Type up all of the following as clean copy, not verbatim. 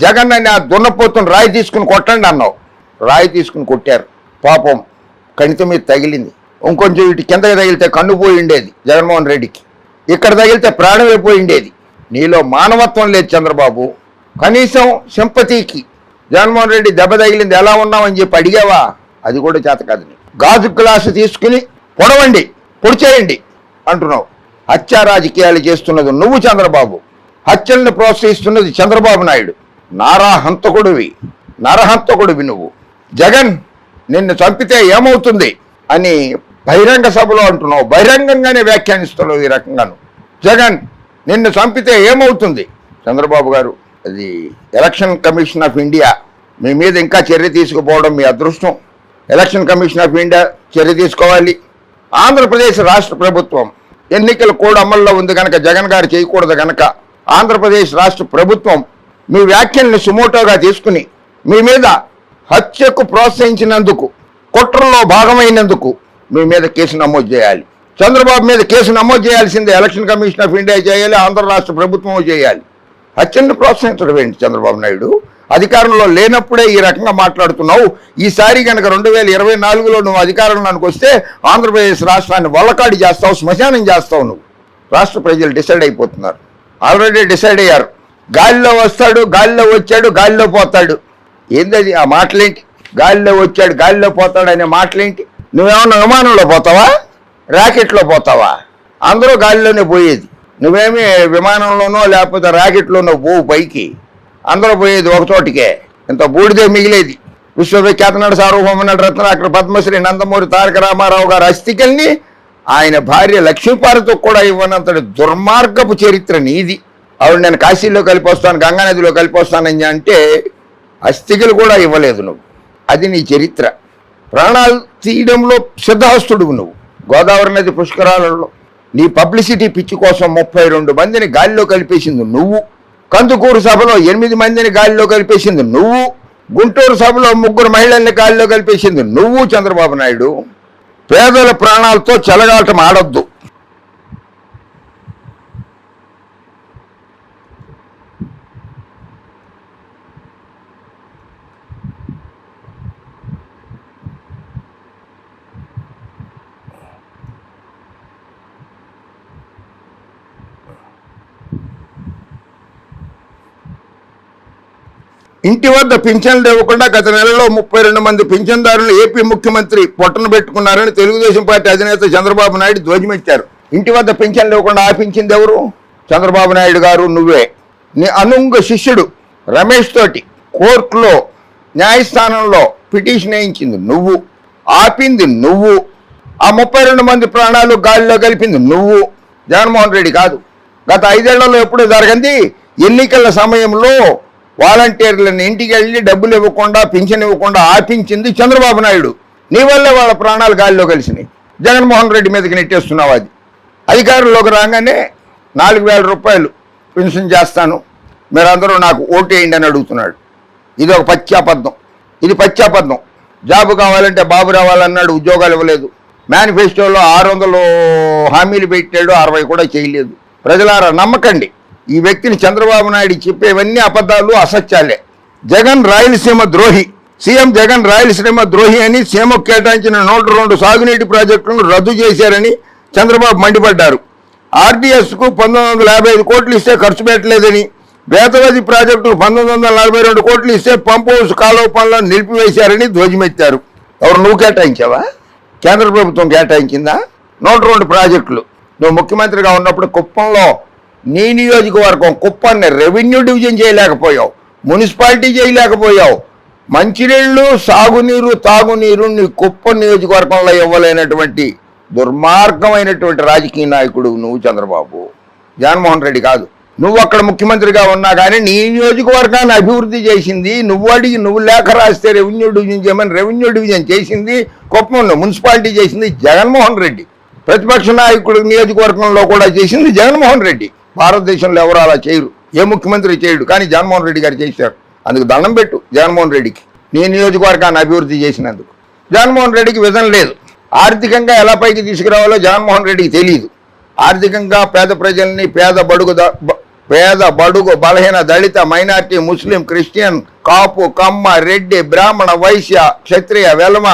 జగన్ అని ఆ దున్నపోతుని రాయి తీసుకుని కొట్టండి అన్నావు. రాయి తీసుకుని కొట్టారు. పాపం కణితి మీద తగిలింది. ఇంకొంచెం ఇటు కిందకి తగిలితే కన్ను పోయి ఉండేది జగన్మోహన్ రెడ్డికి. ఇక్కడ తగిలితే ప్రాణమే పోయి ఉండేది. నీలో మానవత్వం లేదు చంద్రబాబు. కనీసం సింపతికి జగన్మోహన్ రెడ్డి దెబ్బ తగిలింది ఎలా ఉన్నామని చెప్పి అడిగావా? అది కూడా చేత కాదు. గాజు గ్లాసు తీసుకుని పొడి చేయండి అంటున్నావు. హత్యా రాజకీయాలు చేస్తున్నది నువ్వు చంద్రబాబు. హత్యల్ని ప్రోత్సహిస్తున్నది చంద్రబాబు నాయుడు. నరహంతకుడివి నువ్వు. జగన్ నిన్ను చంపితే ఏమవుతుంది అని బహిరంగ సభలో అంటున్నావు. బహిరంగంగానే వ్యాఖ్యానిస్తున్నావు ఈ రకంగాను. జగన్ నిన్ను చంపితే ఏమవుతుంది? చంద్రబాబు గారు, అది ఎలక్షన్ కమిషన్ ఆఫ్ ఇండియా మీ మీద ఇంకా చర్య తీసుకుపోవడం మీ అదృష్టం. ఎలక్షన్ కమిషన్ ఆఫ్ ఇండియా చర్య తీసుకోవాలి. ఆంధ్రప్రదేశ్ రాష్ట్ర ప్రభుత్వం ఎన్నికల కోడ్ అమల్లో ఉంది కనుక జగన్ గారు చేయకూడదు కనుక ఆంధ్రప్రదేశ్ రాష్ట్ర ప్రభుత్వం మీ వ్యాఖ్యల్ని సుమోటోగా తీసుకుని మీ మీద హత్యకు ప్రోత్సహించినందుకు, కుట్రలో భాగమైనందుకు మీ మీద కేసు నమోదు చేయాలి. చంద్రబాబు మీద కేసు నమోదు చేయాల్సిందే ఎలక్షన్ కమిషన్ ఆఫ్ ఇండియా చేయాలి, ఆంధ్ర రాష్ట్ర ప్రభుత్వం చేయాలి. హత్యను ప్రోత్సహించడం ఏంటి చంద్రబాబు నాయుడు? అధికారంలో లేనప్పుడే ఈ రకంగా మాట్లాడుతున్నావు. ఈసారి కనుక 2024లో నువ్వు అధికారంలోకి వస్తే ఆంధ్రప్రదేశ్ రాష్ట్రాన్ని వల్లకాడి చేస్తావు, శ్మశానం చేస్తావు. నువ్వు రాష్ట్ర ప్రజలు డిసైడ్ అయిపోతున్నారు. ఆల్రెడీ డిసైడ్ అయ్యారు. గాలిలో వస్తాడు, గాలిలో వచ్చాడు, గాలిలో పోతాడు. ఏందది ఆ మాటలేంటి? గాలిలో వచ్చాడు, గాలిలో పోతాడు అనే మాటలేంటి? నువ్వేమన్నా విమానంలో పోతావా, ర్యాకెట్లో పోతావా? అందరూ గాలిలోనే పోయేది. నువ్వేమి విమానంలోనో లేకపోతే ర్యాకెట్లోనో పోవు పైకి. అందరూ పోయేది ఒక చోటికే. ఇంత బూడిదే మిగిలేది. విశ్వవిఖ్యాత నట సార్వభౌమ నట రత్నాకర్ పద్మశ్రీ నందమూరి తారక రామారావు గారి అస్థికల్ని ఆయన భార్య లక్ష్మీపార్వతితో కూడా ఇవ్వనంతటి దుర్మార్గపు చరిత్ర నీది. ఆవిడ నేను కాశీలో కలిపొస్తాను, గంగానదిలో కలిపొస్తానని అంటే అస్థికలు కూడా ఇవ్వలేదు నువ్వు. అది నీ చరిత్ర. ప్రాణాలు తీయడంలో సిద్ధహస్తుడు నువ్వు. గోదావరి నది పుష్కరాలలో నీ పబ్లిసిటీ పిచ్చి కోసం 32 మందిని గాలిలో కలిపేసింది నువ్వు. కందుకూరు సభలో 8 మందిని గాలిలో కలిపేసింది నువ్వు. గుంటూరు సభలో 3 మహిళల్ని గాలిలో కలిపేసింది నువ్వు. చంద్రబాబు నాయుడు, పేదల ప్రాణాలతో చెలగాటం ఆడొద్దు. ఇంటి వద్ద పింఛన్లు ఇవ్వకుండా గత నెలలో 32 మంది పింఛన్దారులు ఏపీ ముఖ్యమంత్రి పొట్టను పెట్టుకున్నారని తెలుగుదేశం పార్టీ అధినేత చంద్రబాబు నాయుడు ధ్వజమెత్తారు. ఇంటి వద్ద పింఛన్లు ఇవ్వకుండా ఆపించింది ఎవరు? చంద్రబాబు నాయుడు గారు, నువ్వే. నీ అనుంగ శిష్యుడు రమేష్ తోటి కోర్టులో న్యాయస్థానంలో పిటిషన్ వేయించింది నువ్వు. ఆపింది నువ్వు. ఆ 32 మంది ప్రాణాలు గాలిలో కలిపింది నువ్వు, జగన్మోహన్ రెడ్డి కాదు. గత 5 ఏళ్లలో ఎప్పుడు జరగంది ఎన్నికల సమయంలో వాలంటీర్లను ఇంటికి వెళ్ళి డబ్బులు ఇవ్వకుండా, పింఛన్ ఇవ్వకుండా ఆపించింది చంద్రబాబు నాయుడు. నీ వల్లే వాళ్ళ ప్రాణాలు గాలిలో కలిసినాయి. జగన్మోహన్ రెడ్డి మీదకి నెట్టేస్తున్నావు. అది అధికారంలోకి రాగానే 4,000 రూపాయలు పెన్షన్ చేస్తాను, మీరందరూ నాకు ఓటేయండి అని అడుగుతున్నాడు. ఇది ఒక పచ్చాబద్ధం. ఇది పచ్చాబద్ధం. జాబు కావాలంటే బాబు రావాలన్నాడు, ఉద్యోగాలు ఇవ్వలేదు. మేనిఫెస్టోలో 600 హామీలు పెట్టాడు, 60 కూడా చేయలేదు. ప్రజలారా నమ్మకండి. ఈ వ్యక్తిని చంద్రబాబు నాయుడు చెప్పేవన్నీ అబద్ధాలు, అసత్యాలే. జగన్ రాయలసీమ ద్రోహి. సీఎం జగన్ రాయలసీమ ద్రోహి అని సీఎంకు కేటాయించిన 102 సాగునీటి ప్రాజెక్టులను రద్దు చేశారని చంద్రబాబు మండిపడ్డారు. ఆర్డీఎస్కు 1955 కోట్లు ఇస్తే ఖర్చు పెట్టలేదని, వేతవది ప్రాజెక్టుకు 1942 కోట్లు ఇస్తే పంప్ హౌస్ కాలువ పనులను నిలిపివేశారని ధ్వజమెత్తారు. ఎవరు? నువ్వు కేటాయించావా? కేంద్ర ప్రభుత్వం కేటాయించిందా? 102 ప్రాజెక్టులు. నువ్వు ముఖ్యమంత్రిగా ఉన్నప్పుడు కుప్పంలో నీ నియోజకవర్గం కుప్పాన్ని రెవెన్యూ డివిజన్ చేయలేకపోయావు, మున్సిపాలిటీ చేయలేకపోయావు. మంచినీళ్ళు, సాగునీరు, తాగునీరు నీ కుప్పం నియోజకవర్గంలో ఇవ్వలేనటువంటి దుర్మార్గమైనటువంటి రాజకీయ నాయకుడు నువ్వు చంద్రబాబు. జగన్మోహన్ రెడ్డి కాదు. నువ్వు అక్కడ ముఖ్యమంత్రిగా ఉన్నా కానీ నీ నియోజకవర్గాన్ని అభివృద్ధి చేసింది నువ్వు. అడిగి నువ్వు లేఖ రాస్తే రెవెన్యూ డివిజన్ చేయమని రెవెన్యూ డివిజన్ చేసింది కుప్పంలో, మున్సిపాలిటీ చేసింది జగన్మోహన్ రెడ్డి. ప్రతిపక్ష నాయకుడు నియోజకవర్గంలో కూడా చేసింది జగన్మోహన్ రెడ్డి. భారతదేశంలో ఎవరు అలా చేయరు, ఏ ముఖ్యమంత్రి చేయడు, కానీ జగన్మోహన్ రెడ్డి గారు చేశారు. అందుకు దండం పెట్టు జగన్మోహన్ రెడ్డికి, నీ నియోజకవర్గాన్ని అభివృద్ధి చేసినందుకు. జగన్మోహన్ రెడ్డికి విజన్ లేదు. ఆర్థికంగా ఎలా పైకి తీసుకురావాలో జగన్మోహన్ రెడ్డికి తెలియదు. ఆర్థికంగా పేద ప్రజల్ని, పేద బడుగు బలహీన దళిత మైనార్టీ ముస్లిం క్రిస్టియన్ కాపు కమ్మ రెడ్డి బ్రాహ్మణ వైశ్య క్షత్రియ వెలమ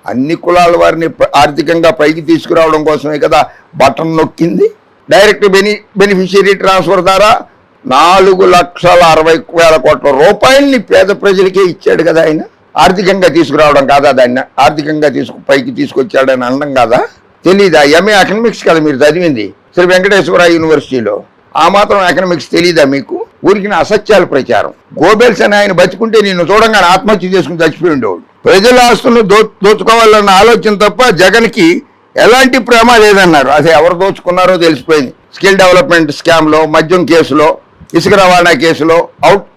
అన్ని కులాల వారిని ఆర్థికంగా పైకి తీసుకురావడం కోసమే కదా బటన్ నొక్కింది. డైరెక్ట్ బెనిఫిషియరీ ట్రాన్స్ఫర్ ద్వారా 4,60,000 కోట్ల రూపాయల్ని పేద ప్రజలకే ఇచ్చాడు కదా ఆయన. ఆర్థికంగా తీసుకురావడం కాదా? దాన్ని ఆర్థికంగా పైకి తీసుకొచ్చాడని అనడం కాదా? తెలీదా? ఎంఏ ఎకనామిక్స్ కదా మీరు చదివింది శ్రీ వెంకటేశ్వర యూనివర్సిటీలో. ఆ మాత్రం ఎకనామిక్స్ తెలీదా మీకు? ఊరికి అసత్యాల ప్రచారం. గోబెల్స్ అని ఆయన బతికుంటే నిన్ను చూడంగానే ఆత్మహత్య చేసుకుని చచ్చిపోయి ఉండేవాడు. ప్రజల ఆస్తులను దోచుకోవాలన్న ఆలోచన తప్ప జగన్కి ఎలాంటి ప్రేమ లేదన్నారు. అదే ఎవరు దోచుకున్నారో తెలిసిపోయింది. స్కిల్ డెవలప్మెంట్ స్కామ్లో, మద్యం కేసులో, ఇసుక రవాణా కేసులో,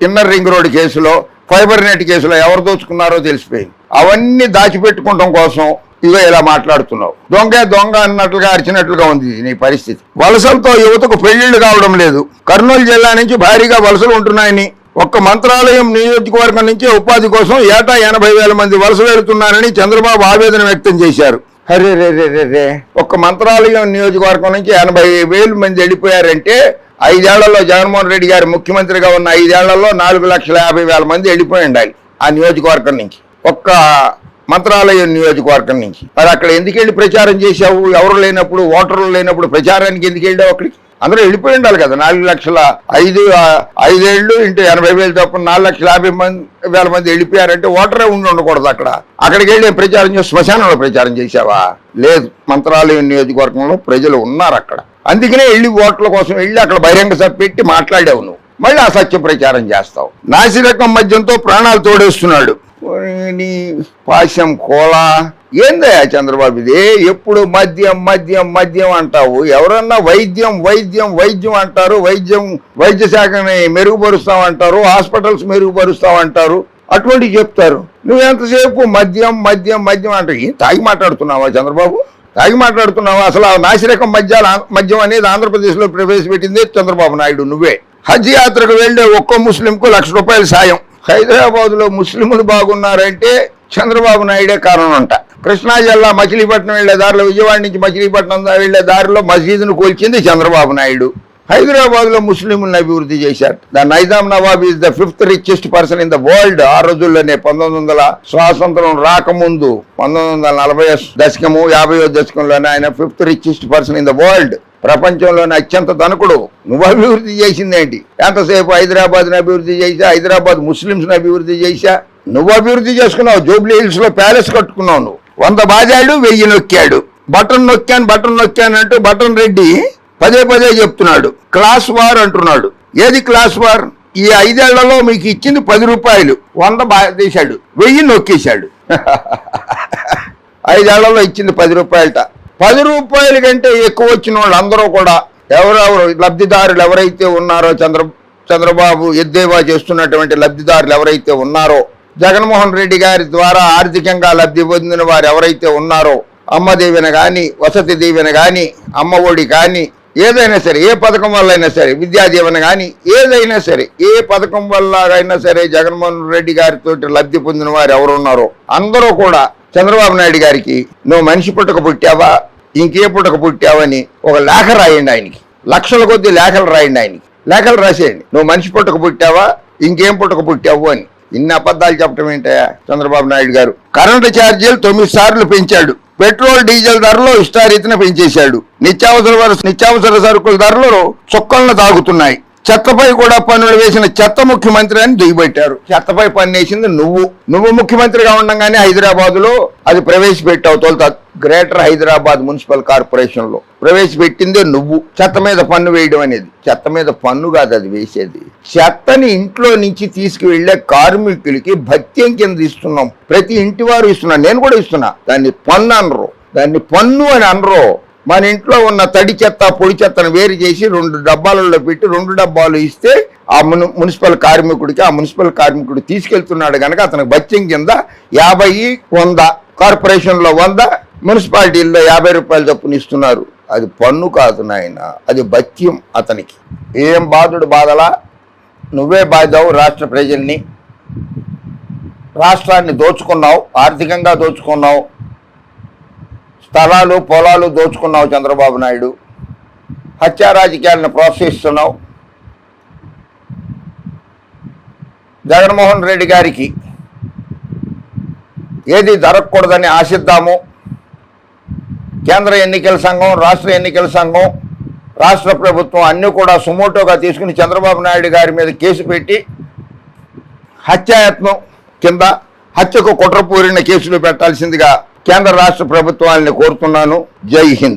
ఇన్నర్ రింగ్ రోడ్ కేసులో, ఫైబర్ నెట్ కేసులో ఎవరు దోచుకున్నారో తెలిసిపోయింది. అవన్నీ దాచిపెట్టుకోవడం కోసం ఇవే ఇలా మాట్లాడుతున్నావు. దొంగ అన్నట్లుగా అరిచినట్లుగా ఉంది నీ పరిస్థితి. వలసలతో యువతకు పెళ్లిళ్లు కావడం లేదు. కర్నూలు జిల్లా నుంచి భారీగా వలసలు ఉంటున్నాయని, ఒక్క మంత్రాలయం నియోజకవర్గం నుంచి ఉపాధి కోసం ఏటా 80,000 మంది వలస వెళుతున్నారని చంద్రబాబు ఆవేదన వ్యక్తం చేశారు. అరే రే రే రే రే ఒక్క మంత్రాలయం నియోజకవర్గం నుంచి 80,000 మంది వెళ్ళిపోయారంటే 5 ఏళ్లలో జగన్మోహన్ రెడ్డి గారు ముఖ్యమంత్రిగా ఉన్న 5 ఏళ్లలో 4,50,000 మంది వెళ్ళిపోయి ఉండాలి ఆ నియోజకవర్గం నుంచి, ఒక్క మంత్రాలయం నియోజకవర్గం నుంచి. మరి అక్కడ ఎందుకు వెళ్ళి ప్రచారం చేశావు? ఎవరు లేనప్పుడు, ఓటర్లు లేనప్పుడు ప్రచారానికి ఎందుకు వెళ్ళావు అక్కడికి? అందరూ వెళ్ళిపోయి ఉండాలి కదా. 4,05,000 ఇంటూ 80,000 తప్ప 4,50,000 మంది వెళ్ళిపోయారంటే ఓటరే ఉండకూడదు అక్కడ. అక్కడికి వెళ్ళి ప్రచారం చేసి శ్మశానంలో ప్రచారం చేశావా? లేదు, మంత్రాలయం నియోజకవర్గంలో ప్రజలు ఉన్నారు అక్కడ. అందుకనే వెళ్ళి ఓట్ల కోసం వెళ్ళి అక్కడ బహిరంగ సభ పెట్టి మాట్లాడావు. నువ్వు మళ్ళీ అసత్య ప్రచారం చేస్తావు. నాసిరకం మద్యంతో ప్రాణాలు తోడేస్తున్నాడు. నీ పాశం కోలా ఏందయ్యా చంద్రబాబు ఇదే? ఎప్పుడు మద్యం మద్యం మద్యం అంటావు. ఎవరన్నా వైద్యం వైద్యం వైద్యం అంటారు. వైద్య శాఖని మెరుగుపరుస్తామంటారు, హాస్పిటల్స్ మెరుగుపరుస్తామంటారు, అటువంటివి చెప్తారు. నువ్వెంతసేపు మద్యం మద్యం మద్యం అంటావు. తాగి మాట్లాడుతున్నావా చంద్రబాబు? తాగి మాట్లాడుతున్నావా? అసలు ఆ నాసిరకం మద్యం అనేది ఆంధ్రప్రదేశ్లో ప్రవేశపెట్టింది చంద్రబాబు నాయుడు, నువ్వే. హజ్ యాత్రకు వెళ్లే ఒక్కో ముస్లింకు ₹1,00,000 సాయం. హైదరాబాద్లో ముస్లింలు బాగున్నారంటే చంద్రబాబు నాయుడే కారణం అంట. కృష్ణా జిల్లా మచిలీపట్నం వెళ్లే దారిలో, విజయవాడ నుంచి మచిలీపట్నం వెళ్లే దారిలో మసీదును కూల్చింది చంద్రబాబు నాయుడు. హైదరాబాద్లో ముస్లింలను అభివృద్ధి చేశారు. The Nizam Nawab is the 5th richest person in the world. ఆ రోజుల్లోనే 1900 స్వాతంత్రం రాకముందు 1940 దశకము 50వ దశకంలోనే ఆయన 5th richest person in the world. ప్రపంచంలోనే అత్యంత ధనకుడు. నువ్వు అభివృద్ధి చేసిందేంటి? ఎంతసేపు హైదరాబాద్ని అభివృద్ధి చేశా, హైదరాబాద్ ముస్లింస్ని అభివృద్ధి చేశా. నువ్వు అభివృద్ధి చేసుకున్నావు. జూబ్లీ హిల్స్ లో ప్యాలెస్ కట్టుకున్నావు. నువ్వు 100 బాజాడు, 1000 నొక్కాడు. బటన్ నొక్కాను అంటూ బటన్ రెడ్డి పదే చెప్తున్నాడు. క్లాస్ వార్ అంటున్నాడు. ఏది క్లాస్ వార్? ఈ 5 ఏళ్లలో మీకు ఇచ్చింది ₹10, 100 బాధేశాడు, 1000 నొక్కేశాడు. 5 ఏళ్లలో ఇచ్చింది ₹10. ₹10 కంటే ఎక్కువ వచ్చిన వాళ్ళు అందరూ కూడా ఎవరెవరు లబ్ధిదారులు ఎవరైతే ఉన్నారో, చంద్రబాబు ఎద్దేవా చేస్తున్నటువంటి లబ్ధిదారులు ఎవరైతే ఉన్నారో, జగన్మోహన్ రెడ్డి గారి ద్వారా ఆర్థికంగా లబ్ధి పొందిన వారు ఎవరైతే ఉన్నారో, అమ్మ దీవెన కానీ, వసతి దీవెన కానీ, అమ్మ ఒడి కానీ, ఏదైనా సరే, ఏ పథకం వల్ల అయినా సరే, విద్యా దీవెన కానీ, ఏదైనా సరే, ఏ పథకం వల్ల అయినా సరే జగన్మోహన్ రెడ్డి గారితో లబ్ధి పొందిన వారు ఎవరున్నారో అందరూ కూడా చంద్రబాబు నాయుడు గారికి నువ్వు మనిషి పుట్టక పుట్టావా, ఇంకే పుట్టక పుట్టావని ఒక లేఖ రాయండి ఆయనకి. లక్షల కొద్ది లేఖలు రాయండి ఆయనకి. లేఖలు రాసేయండి. నువ్వు మనిషి పుట్టక పుట్టావా, ఇంకేం పుట్టక పుట్టావు అని. ఇన్ని అబద్ధాలు చెప్పడం ఏంటయ్యా చంద్రబాబు నాయుడు గారు? కరెంటు ఛార్జీలు 9 సార్లు పెంచాడు. పెట్రోల్ డీజిల్ ధరలు ఇష్టారీతిన పెంచేశాడు. నిత్యావసర సరుకుల ధరలు చుక్కలను తాగుతున్నాయి. చెత్తపై కూడా పన్నులు వేసిన చెత్త ముఖ్యమంత్రి అని దిగిపెట్టారు. చెత్తపై పన్ను వేసింది నువ్వు ముఖ్యమంత్రిగా ఉండగానే హైదరాబాద్ లో అది ప్రవేశపెట్టావు. తొలుత గ్రేటర్ హైదరాబాద్ మున్సిపల్ కార్పొరేషన్ లో ప్రవేశపెట్టిందే నువ్వు. చెత్త మీద పన్ను వేయడం అనేది. చెత్త మీద పన్ను కాదు అది వేసేది. చెత్తని ఇంట్లో నుంచి తీసుకువెళ్లే కార్మికులకి భత్యం కింద ఇస్తున్నాం. ప్రతి ఇంటి వారు ఇస్తున్నారు, నేను కూడా ఇస్తున్నా. దాన్ని పన్ను అనరు, దాన్ని పన్ను అని అనరు. మన ఇంట్లో ఉన్న తడి చెత్త పొడి చెత్తను వేరు చేసి 2 డబ్బాలలో పెట్టి 2 డబ్బాలు ఇస్తే ఆ మున్సిపల్ కార్మికుడికి, ఆ మున్సిపల్ కార్మికుడు తీసుకెళ్తున్నాడు కనుక అతనికి భత్యం కింద 50, 100, కార్పొరేషన్లో 100, మున్సిపాలిటీల్లో ₹50 చొప్పున ఇస్తున్నారు. అది పన్ను కాదు నాయన, అది భత్యం అతనికి. ఏం బాధుడు బాధలా? నువ్వే బాధావు రాష్ట్ర ప్రజల్ని. రాష్ట్రాన్ని దోచుకున్నావు, ఆర్థికంగా దోచుకున్నావు, స్థలాలు పొలాలు దోచుకున్నావు చంద్రబాబు నాయుడు. హత్యా రాజకీయాలను ప్రోత్సహిస్తున్నావు. జగన్మోహన్ రెడ్డి గారికి ఏది జరగకూడదని ఆశిద్దాము. కేంద్ర ఎన్నికల సంఘం, రాష్ట్ర ఎన్నికల సంఘం, రాష్ట్ర ప్రభుత్వం అన్నీ కూడా సుమోటోగా తీసుకుని చంద్రబాబు నాయుడు గారి మీద కేసు పెట్టి హత్యాయత్నం కింద హత్యకు కుట్రపూరిన కేసులు పెట్టాల్సిందిగా కేంద్ర రాష్ట్ర ప్రభుత్వాలని కోరుతున్నాను. జై హింద్.